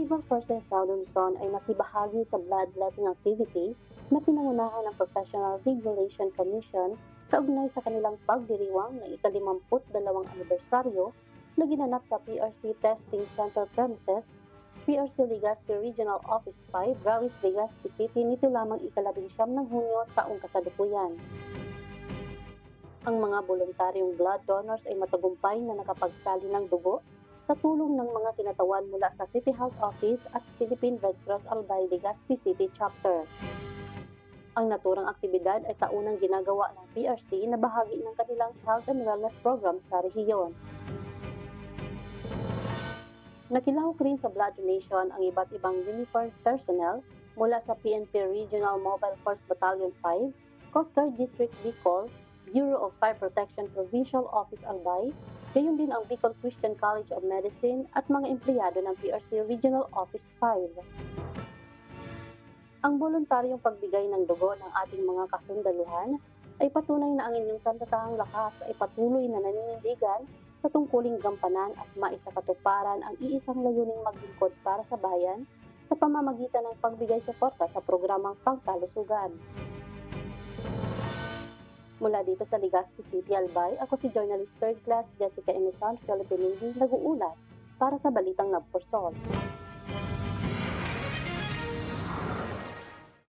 Naval Forces Southern Luzon ay nakibahagi sa bloodletting activity na pinangunahan ng Professional Regulation Commission kaugnay sa kanilang pagdiriwang ng ika-52 anibersaryo na ginanap sa PRC Testing Center premises, PRC Legazpi Regional Office 5, Rawis, Legazpi City nito lamang ika-19 ng Hunyo taong kasalukuyan. Ang mga voluntaryong blood donors ay matagumpay na nakapagsali ng dugo sa tulong ng mga kinatawan mula sa City Health Office at Philippine Red Cross Albay Legazpi City Chapter. Ang naturang aktibidad ay taunang ginagawa ng PRC na bahagi ng kanilang health and wellness program sa rehiyon. Nakilahok rin sa blood donation ang iba't ibang uniformed personnel mula sa PNP Regional Mobile Force Battalion 5, Coast Guard District Bicol, Bureau of Fire Protection Provincial Office Albay, gayon din ang Bicol Christian College of Medicine at mga empleyado ng PRC Regional Office 5. Ang voluntaryong pagbigay ng dugo ng ating mga kasundaluhan ay patunay na ang inyong sandatahang lakas ay patuloy na naninindigan sa tungkuling gampanan at maisakatuparan ang iisang layuning maglingkod para sa bayan sa pamamagitan ng pagbigay suporta sa programang pangkalusugan. Mula dito sa Legazpi City, Albay, ako si journalist 3rd class Jessica Emerson, Philippine Navy, nag-uulat para sa Balitang Love for Soul.